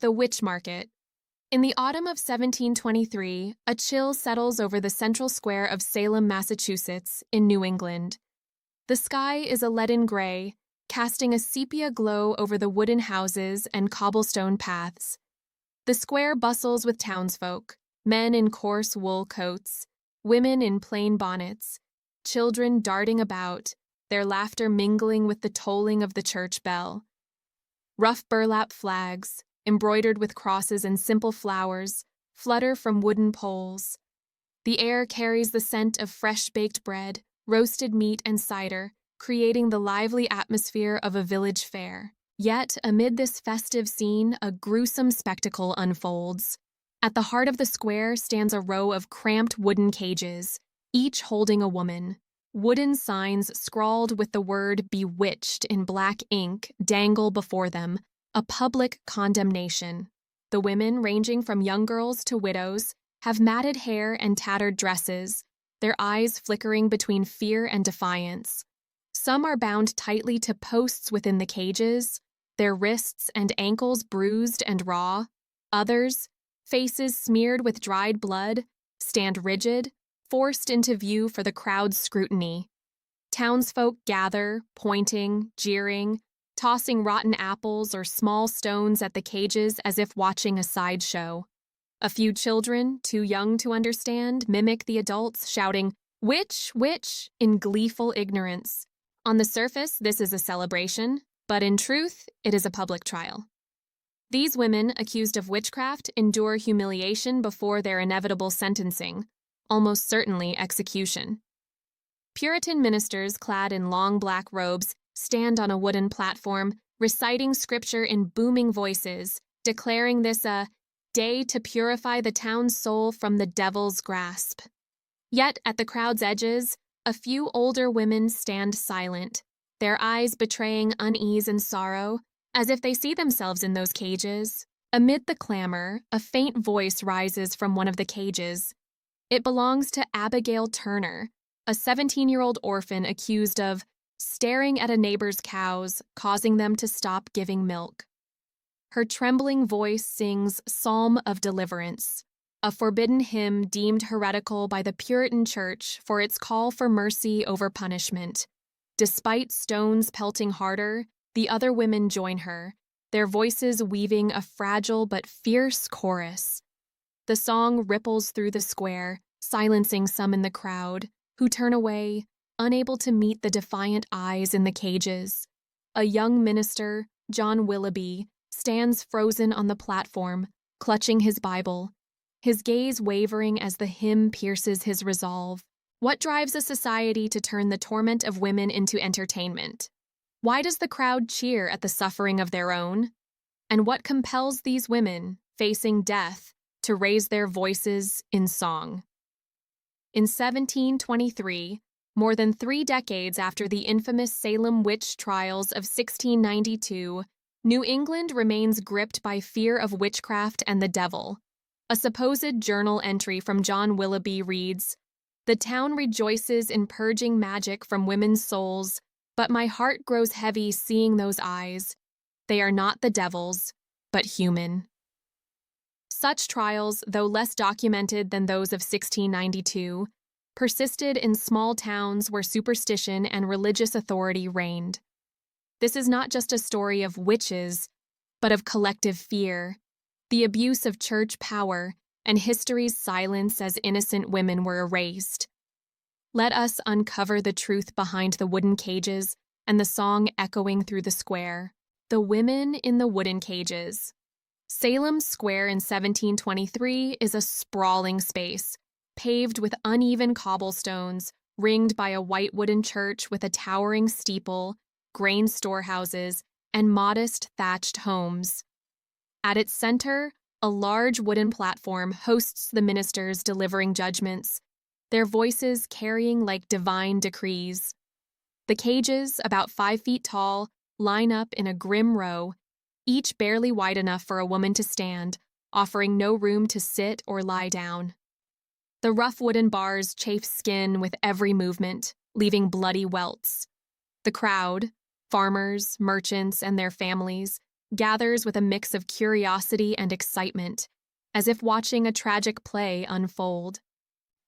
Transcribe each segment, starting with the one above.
The Witch Market. In the autumn of 1723, a chill settles over the central square of Salem, Massachusetts, in New England. The sky is a leaden gray, casting a sepia glow over the wooden houses and cobblestone paths. The square bustles with townsfolk, men in coarse wool coats, women in plain bonnets, children darting about, their laughter mingling with the tolling of the church bell. Rough burlap flags, embroidered with crosses and simple flowers, flutter from wooden poles. The air carries the scent of fresh-baked bread, roasted meat, and cider, creating the lively atmosphere of a village fair. Yet, amid this festive scene, a gruesome spectacle unfolds. At the heart of the square stands a row of cramped wooden cages, each holding a woman. Wooden signs scrawled with the word "Bewitched" in black ink dangle before them, a public condemnation. The women, ranging from young girls to widows, have matted hair and tattered dresses, their eyes flickering between fear and defiance. Some are bound tightly to posts within the cages, their wrists and ankles bruised and raw. Others, faces smeared with dried blood, stand rigid, forced into view for the crowd's scrutiny. Townsfolk gather, pointing, jeering, tossing rotten apples or small stones at the cages as if watching a sideshow. A few children, too young to understand, mimic the adults, shouting, "Witch, witch," in gleeful ignorance. On the surface, this is a celebration, but in truth, it is a public trial. These women, accused of witchcraft, endure humiliation before their inevitable sentencing, almost certainly execution. Puritan ministers clad in long black robes stand on a wooden platform, reciting scripture in booming voices, declaring this a day to purify the town's soul from the devil's grasp. Yet, at the crowd's edges, a few older women stand silent, their eyes betraying unease and sorrow, as if they see themselves in those cages. Amid the clamor, a faint voice rises from one of the cages. It belongs to Abigail Turner, a 17-year-old orphan accused of staring at a neighbor's cows, causing them to stop giving milk. Her trembling voice sings Psalm of Deliverance, a forbidden hymn deemed heretical by the Puritan Church for its call for mercy over punishment. Despite stones pelting harder, the other women join her, their voices weaving a fragile but fierce chorus. The song ripples through the square, silencing some in the crowd, who turn away, unable to meet the defiant eyes in the cages. A young minister, John Willoughby, stands frozen on the platform, clutching his Bible, his gaze wavering as the hymn pierces his resolve. What drives a society to turn the torment of women into entertainment? Why does the crowd cheer at the suffering of their own? And what compels these women, facing death, to raise their voices in song? In 1723, more than 3 decades after the infamous Salem witch trials of 1692, New England remains gripped by fear of witchcraft and the devil. A supposed journal entry from John Willoughby reads, "The town rejoices in purging magic from women's souls, but my heart grows heavy seeing those eyes. They are not the devil's, but human." Such trials, though less documented than those of 1692, persisted in small towns where superstition and religious authority reigned. This is not just a story of witches, but of collective fear, the abuse of church power, and history's silence as innocent women were erased. Let us uncover the truth behind the wooden cages and the song echoing through the square. The women in the wooden cages. Salem's Square in 1723 is a sprawling space, paved with uneven cobblestones, ringed by a white wooden church with a towering steeple, grain storehouses, and modest thatched homes. At its center, a large wooden platform hosts the ministers delivering judgments, their voices carrying like divine decrees. The cages, about 5 feet tall, line up in a grim row, each barely wide enough for a woman to stand, offering no room to sit or lie down. The rough wooden bars chafe skin with every movement, leaving bloody welts. The crowd, farmers, merchants, and their families, gathers with a mix of curiosity and excitement, as if watching a tragic play unfold.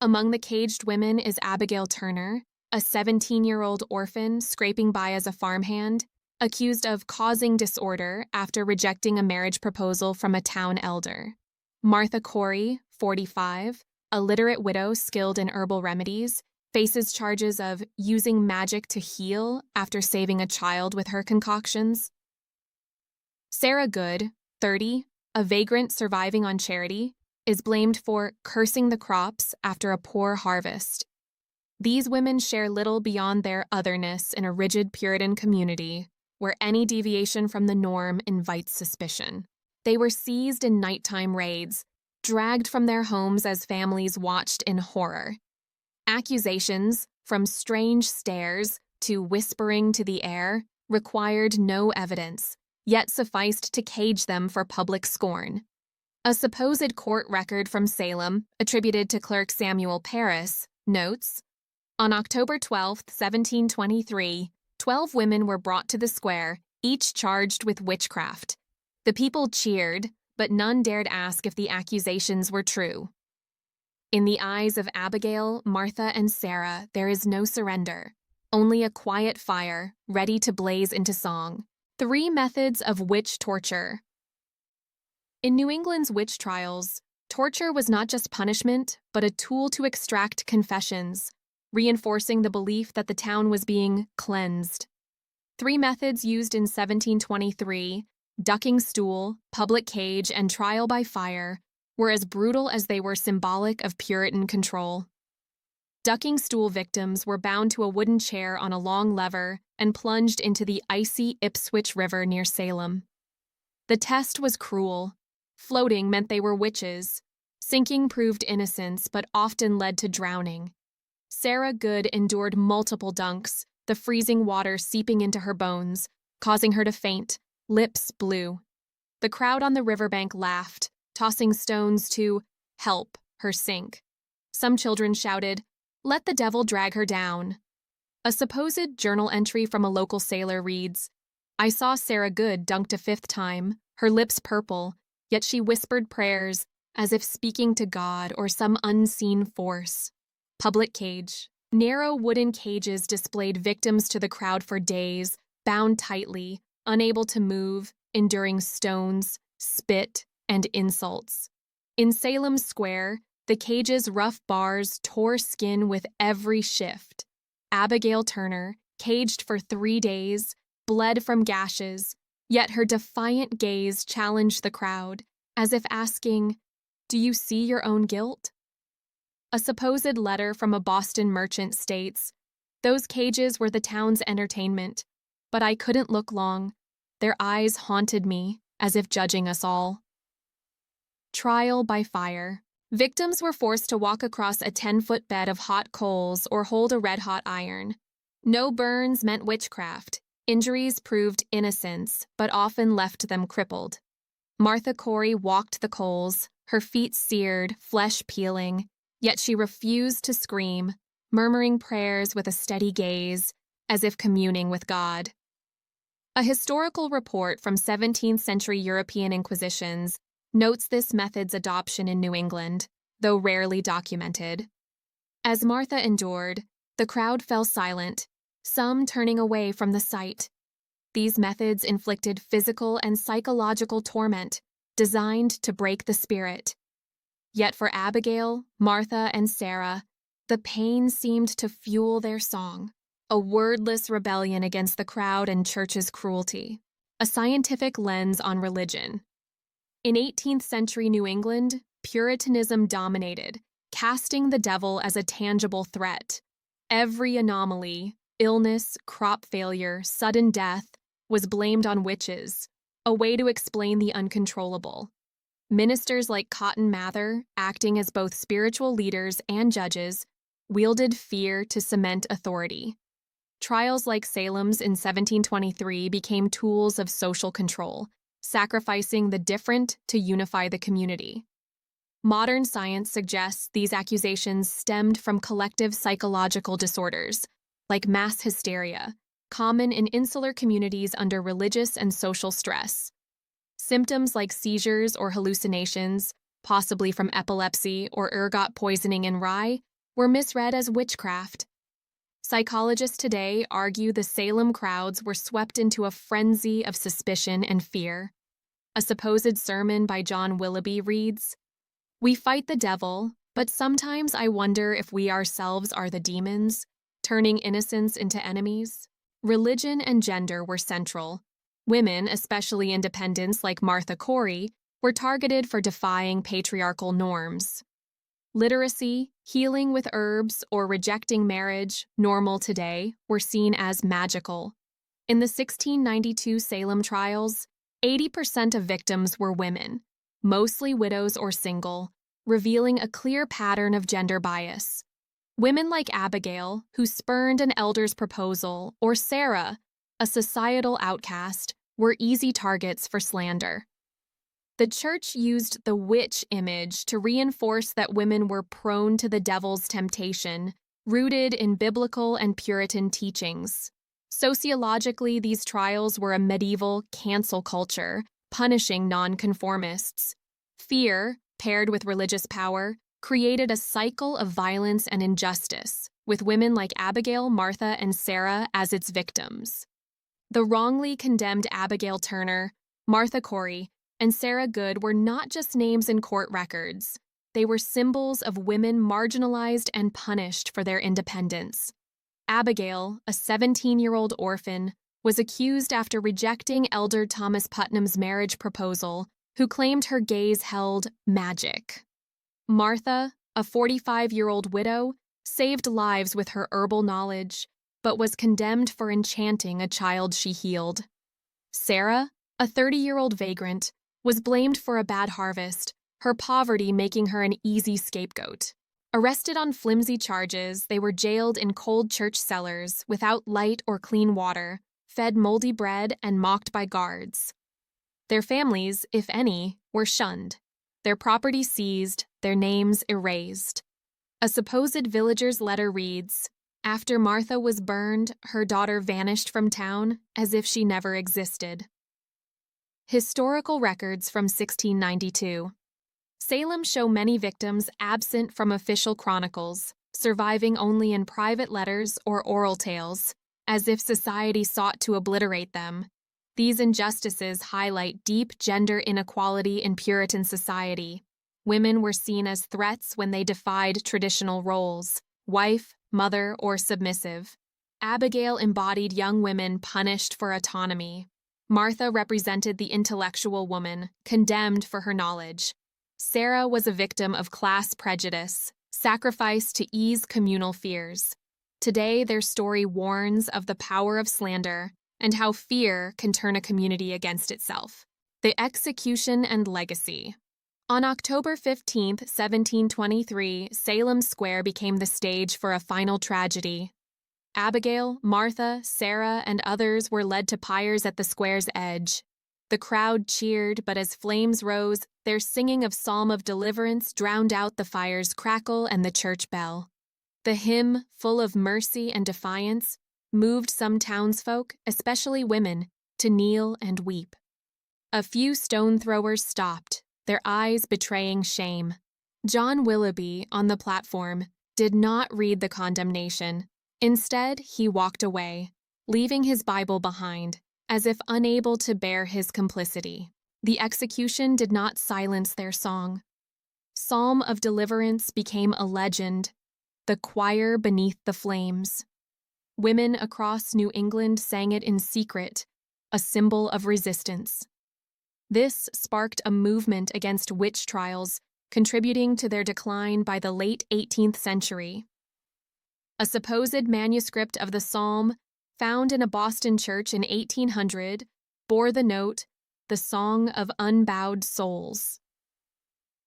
Among the caged women is Abigail Turner, a 17-year-old orphan scraping by as a farmhand, accused of causing disorder after rejecting a marriage proposal from a town elder. Martha Corey, 45, a literate widow skilled in herbal remedies, faces charges of using magic to heal after saving a child with her concoctions. Sarah Good, 30, a vagrant surviving on charity, is blamed for cursing the crops after a poor harvest. These women share little beyond their otherness in a rigid Puritan community where any deviation from the norm invites suspicion. They were seized in nighttime raids, dragged from their homes as families watched in horror. Accusations, from strange stares to whispering to the air, required no evidence, yet sufficed to cage them for public scorn. A supposed court record from Salem, attributed to clerk Samuel Parris, notes, "On October 12, 1723, 12 women were brought to the square, each charged with witchcraft. The people cheered, but none dared ask if the accusations were true." In the eyes of Abigail, Martha, and Sarah, there is no surrender, only a quiet fire, ready to blaze into song. 3 methods of witch torture. In New England's witch trials, torture was not just punishment, but a tool to extract confessions, reinforcing the belief that the town was being cleansed. 3 methods used in 1723, ducking stool, public cage, and trial by fire, were as brutal as they were symbolic of Puritan control. Ducking stool victims were bound to a wooden chair on a long lever and plunged into the icy Ipswich River near Salem. The test was cruel. Floating meant they were witches. Sinking proved innocence, but often led to drowning. Sarah Good endured multiple dunks, the freezing water seeping into her bones, causing her to faint, lips blue. The crowd on the riverbank laughed, tossing stones to help her sink. Some children shouted, "Let the devil drag her down." A supposed journal entry from a local sailor reads, "I saw Sarah Good dunked a 5th time, her lips purple, yet she whispered prayers as if speaking to God or some unseen force." Public cage. Narrow wooden cages displayed victims to the crowd for days, bound tightly, unable to move, enduring stones, spit, and insults. In Salem Square, the cage's rough bars tore skin with every shift. Abigail Turner, caged for 3 days, bled from gashes, yet her defiant gaze challenged the crowd, as if asking, "Do you see your own guilt?" A supposed letter from a Boston merchant states, "Those cages were the town's entertainment, but I couldn't look long. Their eyes haunted me, as if judging us all." Trial by fire. Victims were forced to walk across a 10-foot bed of hot coals or hold a red-hot iron. No burns meant witchcraft. Injuries proved innocence, but often left them crippled. Martha Corey walked the coals, her feet seared, flesh peeling, yet she refused to scream, murmuring prayers with a steady gaze, as if communing with God. A historical report from 17th-century European inquisitions notes this method's adoption in New England, though rarely documented. As Martha endured, the crowd fell silent, some turning away from the sight. These methods inflicted physical and psychological torment, designed to break the spirit. Yet for Abigail, Martha, and Sarah, the pain seemed to fuel their song, a wordless rebellion against the crowd and church's cruelty, a scientific lens on religion. In 18th-century New England, Puritanism dominated, casting the devil as a tangible threat. Every anomaly, illness, crop failure, sudden death, was blamed on witches, a way to explain the uncontrollable. Ministers like Cotton Mather, acting as both spiritual leaders and judges, wielded fear to cement authority. Trials like Salem's in 1723 became tools of social control, sacrificing the different to unify the community. Modern science suggests these accusations stemmed from collective psychological disorders, like mass hysteria, common in insular communities under religious and social stress. Symptoms like seizures or hallucinations, possibly from epilepsy or ergot poisoning in rye, were misread as witchcraft. Psychologists today argue the Salem crowds were swept into a frenzy of suspicion and fear. A supposed sermon by John Willoughby reads, "We fight the devil, but sometimes I wonder if we ourselves are the demons, turning innocents into enemies." Religion and gender were central. Women, especially independents like Martha Corey, were targeted for defying patriarchal norms. Literacy, healing with herbs, or rejecting marriage, normal today, were seen as magical. In the 1692 Salem trials, 80% of victims were women, mostly widows or single, revealing a clear pattern of gender bias. Women like Abigail, who spurned an elder's proposal, or Sarah, a societal outcast, were easy targets for slander. The church used the witch image to reinforce that women were prone to the devil's temptation, rooted in biblical and Puritan teachings. Sociologically, these trials were a medieval cancel culture, punishing nonconformists. Fear, paired with religious power, created a cycle of violence and injustice, with women like Abigail, Martha, and Sarah as its victims. The wrongly condemned Abigail Turner, Martha Corey, and Sarah Good were not just names in court records. They were symbols of women marginalized and punished for their independence. Abigail, a 17-year-old orphan, was accused after rejecting Elder Thomas Putnam's marriage proposal, who claimed her gaze held magic. Martha, a 45-year-old widow, saved lives with her herbal knowledge, but was condemned for enchanting a child she healed. Sarah, a 30-year-old vagrant, was blamed for a bad harvest, her poverty making her an easy scapegoat. Arrested on flimsy charges, they were jailed in cold church cellars without light or clean water, fed moldy bread, and mocked by guards. Their families, if any, were shunned, their property seized, their names erased. A supposed villager's letter reads, "After Martha was burned, her daughter vanished from town as if she never existed." Historical records from 1692. Salem show many victims absent from official chronicles, surviving only in private letters or oral tales, as if society sought to obliterate them. These injustices highlight deep gender inequality in Puritan society. Women were seen as threats when they defied traditional roles, wife, mother, or submissive. Abigail embodied young women punished for autonomy. Martha represented the intellectual woman, condemned for her knowledge. Sarah was a victim of class prejudice, sacrificed to ease communal fears. Today, their story warns of the power of slander and how fear can turn a community against itself. The execution and legacy. On October 15, 1723, Salem Square became the stage for a final tragedy. Abigail, Martha, Sarah, and others were led to pyres at the square's edge. The crowd cheered, but as flames rose, their singing of Psalm of Deliverance drowned out the fire's crackle and the church bell. The hymn, full of mercy and defiance, moved some townsfolk, especially women, to kneel and weep. A few stone throwers stopped, their eyes betraying shame. John Willoughby, on the platform, did not read the condemnation. Instead, he walked away, leaving his Bible behind, as if unable to bear his complicity. The execution did not silence their song. Psalm of Deliverance became a legend, the choir beneath the flames. Women across New England sang it in secret, a symbol of resistance. This sparked a movement against witch trials, contributing to their decline by the late 18th century. A supposed manuscript of the psalm, found in a Boston church in 1800, bore the note, "The Song of Unbowed Souls."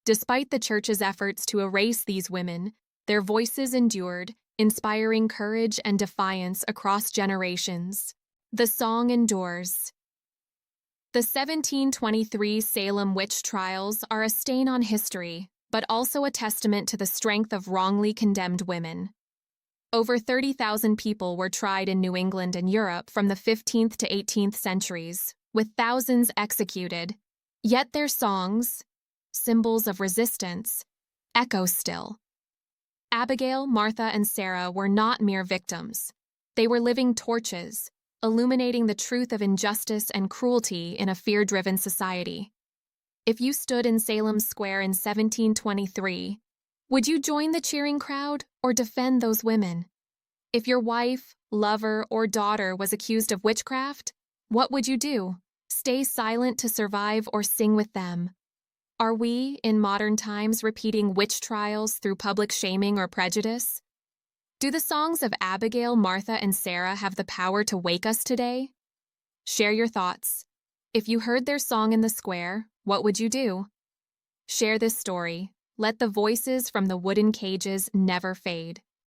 Despite the church's efforts to erase these women, their voices endured, inspiring courage and defiance across generations. The song endures. The 1723 Salem witch trials are a stain on history, but also a testament to the strength of wrongly condemned women. Over 30,000 people were tried in New England and Europe from the 15th to 18th centuries, with thousands executed. Yet their songs, symbols of resistance, echo still. Abigail, Martha, and Sarah were not mere victims. They were living torches, illuminating the truth of injustice and cruelty in a fear-driven society. If you stood in Salem Square in 1723, would you join the cheering crowd or defend those women? If your wife, lover, or daughter was accused of witchcraft, what would you do? Stay silent to survive or sing with them? Are we, in modern times, repeating witch trials through public shaming or prejudice? Do the songs of Abigail, Martha, and Sarah have the power to wake us today? Share your thoughts. If you heard their song in the square, what would you do? Share this story. Let the voices from the wooden cages never fade.